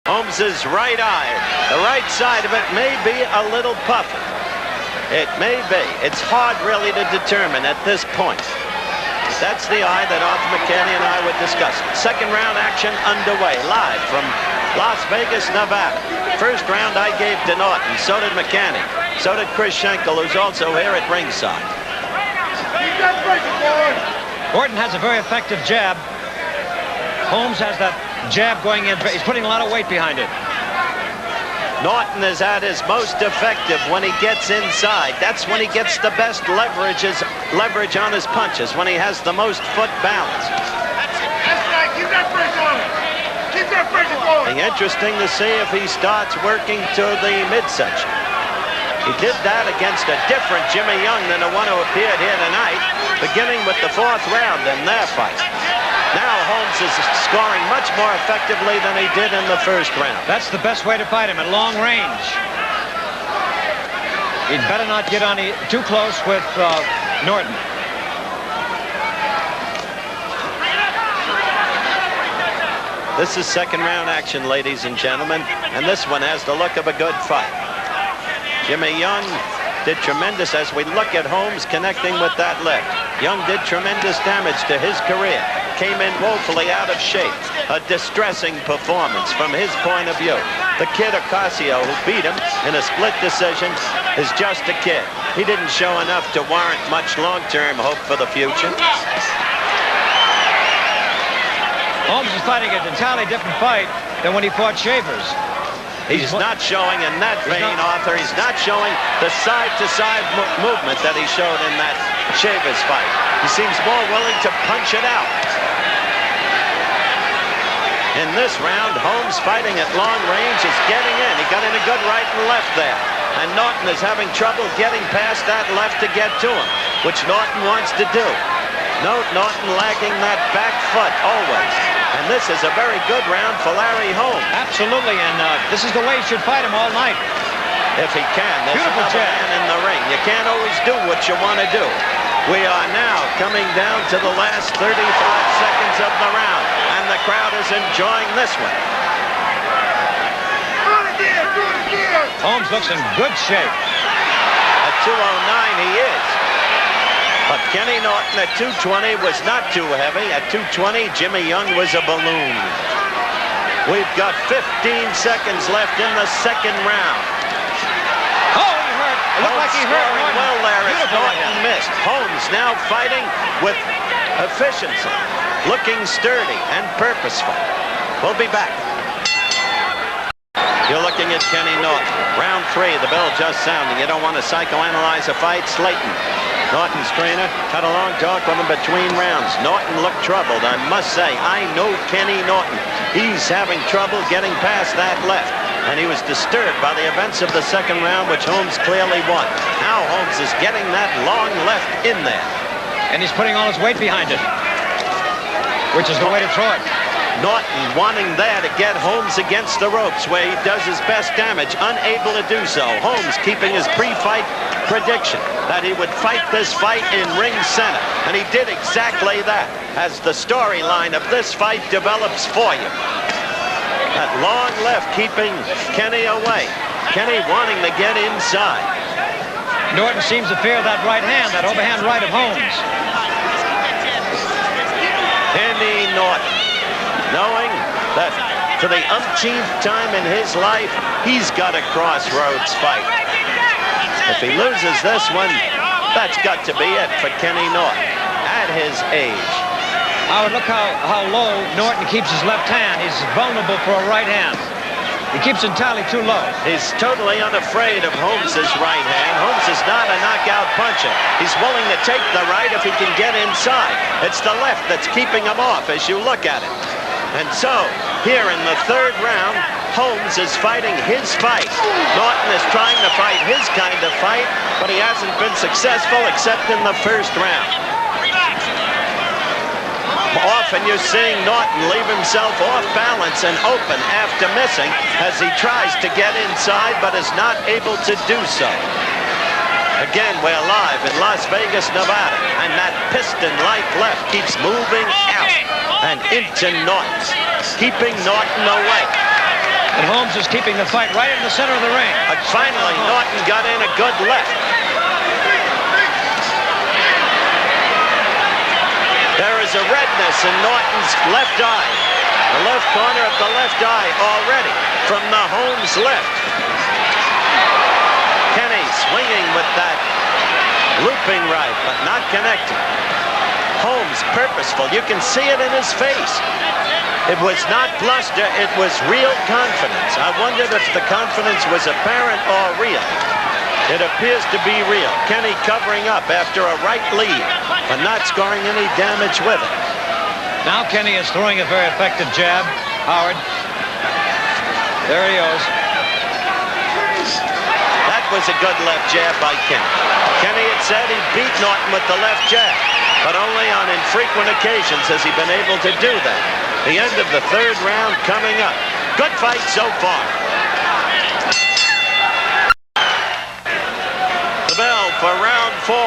Holmes's right eye. The right side of it may be a little puffy. It may be. It's hard really to determine at this point. That's the eye that Arthur McKinney and I were discussing. Second round action underway, live from Las Vegas, Nevada. First round I gave to Norton. So did McKinney. So did Chris Schenkel, who's also here at ringside. Norton has a very effective jab. Holmes has that jab going in. He's putting a lot of weight behind it. Norton is at his most effective when he gets inside. That's when he gets the best leverage on his punches, when he has the most foot balance. That's it. That's right. Keep that pressure on him. Keep that pressure going. Interesting to see if he starts working to the midsection. He did that against a different Jimmy Young than the one who appeared here tonight, beginning with the fourth round in their fight. Now Holmes is scoring much more effectively than he did in the first round. That's the best way to fight him, at long range. He'd better not get on too close with Norton. This is second round action, ladies and gentlemen, and this one has the look of a good fight. Jimmy Young did tremendous as we look at Holmes connecting with that left. Young did tremendous damage to his career. Came in woefully out of shape. A distressing performance from his point of view. The kid Ocasio, who beat him in a split decision, is just a kid. He didn't show enough to warrant much long-term hope for the future. Holmes is fighting an entirely different fight than when he fought Shavers. He's not showing in that vein, Arthur. He's not showing the side-to-side movement that he showed in that Shavers fight. He seems more willing to punch it out. In this round, Holmes fighting at long range is getting in. He got in a good right and left there. And Norton is having trouble getting past that left to get to him, which Norton wants to do. Note Norton lagging that back foot always. And this is a very good round for Larry Holmes. Absolutely, and this is the way he should fight him all night. If he can. There's Beautiful another jab. man in the ring. You can't always do what you want to do. We are now coming down to the last 35 seconds of the round, and the crowd is enjoying this one. Holmes looks in good shape. At 209 he is. But Kenny Norton at 220 was not too heavy. At 220, Jimmy Young was a balloon. We've got 15 seconds left in the second round. Oh, he hurt. It looked like he hurt Norton. Well there as Beautiful Norton missed. Holmes now fighting with efficiency, looking sturdy and purposeful. We'll be back. You're looking at Kenny Norton. Round 3, the bell just sounding. You don't want to psychoanalyze a fight. Slayton, Norton's trainer, had a long talk with him between rounds. Norton looked troubled. I must say, I know Kenny Norton. He's having trouble getting past that left. And he was disturbed by the events of the second round, which Holmes clearly won. Now Holmes is getting that long left in there. And he's putting all his weight behind it, which is the way to throw it. Norton wanting there to get Holmes against the ropes where he does his best damage, unable to do so. Holmes keeping his pre-fight prediction that he would fight this fight in ring center, and he did exactly that as the storyline of this fight develops for you. That long left keeping Kenny away. Kenny wanting to get inside. Norton seems to fear that right hand, that overhand right of Holmes. Kenny Norton, knowing that for the umpteenth time in his life, he's got a crossroads fight. If he loses this one, that's got to be it for Kenny Norton at his age. Howard, look how low Norton keeps his left hand. He's vulnerable for a right hand. He keeps entirely too low. He's totally unafraid of Holmes's right hand. Holmes is not a knockout puncher. He's willing to take the right if he can get inside. It's the left that's keeping him off as you look at it. And so, here in the third round, Holmes is fighting his fight. Norton is trying to fight his kind of fight, but he hasn't been successful except in the first round. Often you're seeing Norton leave himself off balance and open after missing as he tries to get inside but is not able to do so. Again, we're live in Las Vegas, Nevada, and that piston-like left keeps moving out and into Norton, keeping Norton away. And Holmes is keeping the fight right in the center of the ring. But finally, Norton got in a good left. There is a redness in Norton's left eye. The left corner of the left eye already from the Holmes left. Kenny swinging with that looping right, but not connecting. Holmes purposeful. You can see it in his face. It was not bluster, it was real confidence. I wondered if the confidence was apparent or real. It appears to be real. Kenny covering up after a right lead, but not scoring any damage with it. Now Kenny is throwing a very effective jab. Howard. There he goes. That was a good left jab by Kenny. Kenny had said he beat Norton with the left jab, but only on infrequent occasions has he been able to do that. The end of the third round coming up. Good fight so far. The bell for round 4.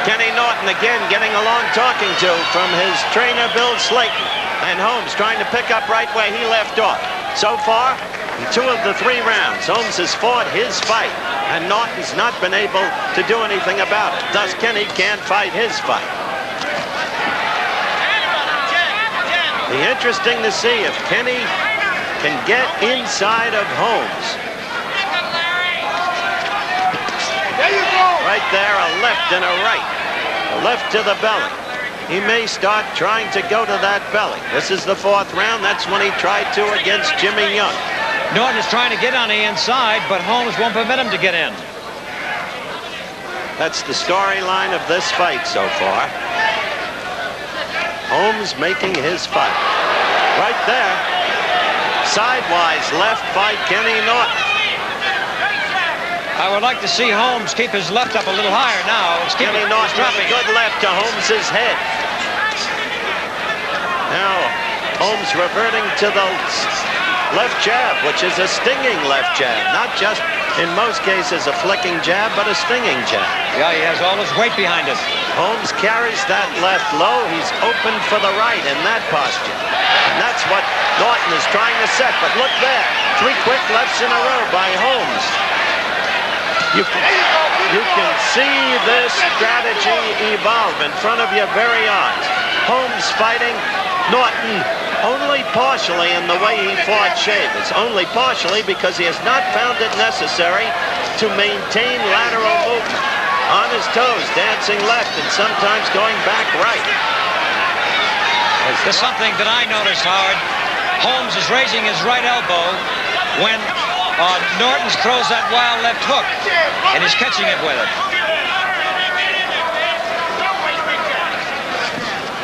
Kenny Norton again getting a long talking to from his trainer Bill Slayton. And Holmes trying to pick up right where he left off. So far, in 2 of the 3 rounds, Holmes has fought his fight, and Norton's not been able to do anything about it. Thus, Kenny can't fight his fight. Be interesting to see if Kenny can get inside of Holmes. There you go. Right there, a left and a right. A left to the belly. He may start trying to go to that belly. This is the 4th round. That's when he tried to against Jimmy Young. Norton is trying to get on the inside, but Holmes won't permit him to get in. That's the storyline of this fight so far. Holmes making his fight. Right there. Sidewise left by Kenny Norton. I would like to see Holmes keep his left up a little higher now. Kenny Norton with a good left to Holmes's head. Now, Holmes reverting to the left jab, which is a stinging left jab. Not just, in most cases, a flicking jab, but a stinging jab. Yeah, he has all his weight behind it. Holmes carries that left low. He's open for the right in that posture. And that's what Norton is trying to set. But look there. 3 quick lefts in a row by Holmes. You can see this strategy evolve in front of your very eyes. Holmes fighting Norton only partially in the way he fought Shavers. Only partially because he has not found it necessary to maintain lateral movement. On his toes, dancing left and sometimes going back right. There's something that I noticed, Howard. Holmes is raising his right elbow when Norton throws that wild left hook, and he's catching it with it.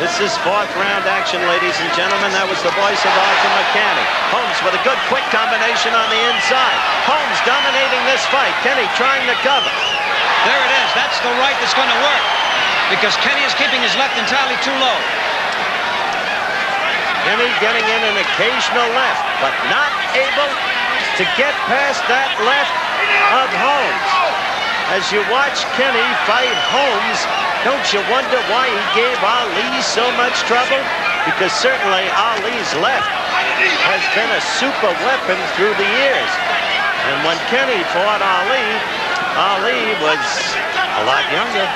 This is 4th round action, ladies and gentlemen. That was the voice of Arthur McCanny. Holmes with a good quick combination on the inside. Holmes dominating this fight. Kenny trying to cover. There it is. That's the right that's going to work, because Kenny is keeping his left entirely too low. Kenny getting in an occasional left, but not able to get past that left of Holmes. As you watch Kenny fight Holmes, don't you wonder why he gave Ali so much trouble? Because certainly Ali's left has been a super weapon through the years. And when Kenny fought Ali, Ali was a lot younger.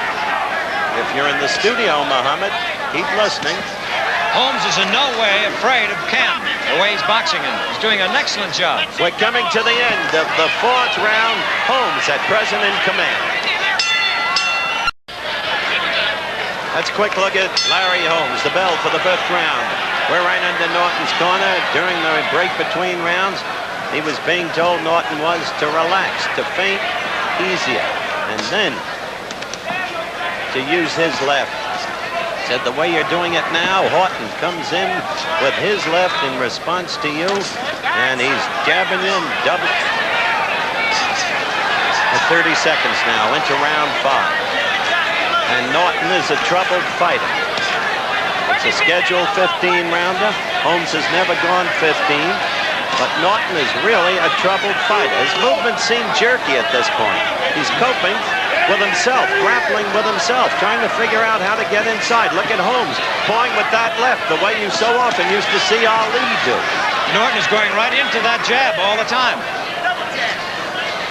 If you're in the studio, Muhammad, keep listening. Holmes is in no way afraid of Camp, the way he's boxing him. He's doing an excellent job. We're coming to the end of the 4th round. Holmes at present in command. Let's quick look at Larry Holmes, the bell for the 5th round. We're right under Norton's corner. During the break between rounds, he was being told Norton was to relax, to feint easier, and then to use his left. Said the way you're doing it now, Horton comes in with his left in response to you, and he's jabbing in double. At 30 seconds now into round 5. And Norton is a troubled fighter. It's a scheduled 15-rounder. Holmes has never gone 15, but Norton is really a troubled fighter. His movements seem jerky at this point. He's coping with himself, grappling with himself, trying to figure out how to get inside. Look at Holmes, pawing with that left, the way you so often used to see Ali do. Norton is going right into that jab all the time.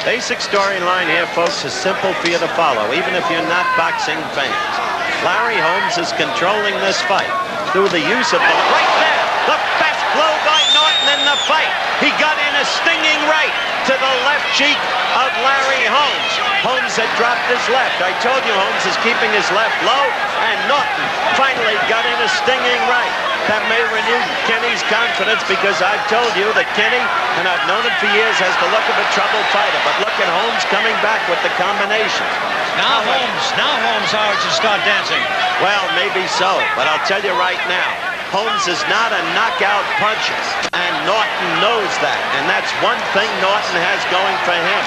Basic storyline here, folks, is simple for you to follow, even if you're not boxing fans. Larry Holmes is controlling this fight through the use of the right there. The best blow by Norton in the fight. He got in a stinging right to the left cheek of Larry Holmes. Holmes had dropped his left. I told you Holmes is keeping his left low, and Norton finally got in a stinging right. That may renew Kenny's confidence, because I've told you that Kenny, and I've known him for years, has the look of a troubled fighter. But look at Holmes coming back with the combination. Now Holmes, Howard, should start dancing. Well, maybe so, but I'll tell you right now, Holmes is not a knockout puncher, and Norton knows that, and that's one thing Norton has going for him.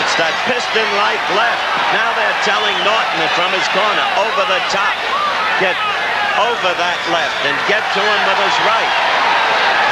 It's that piston-like left. Now they're telling Norton from his corner, over the top, get over that left and get to him with his right.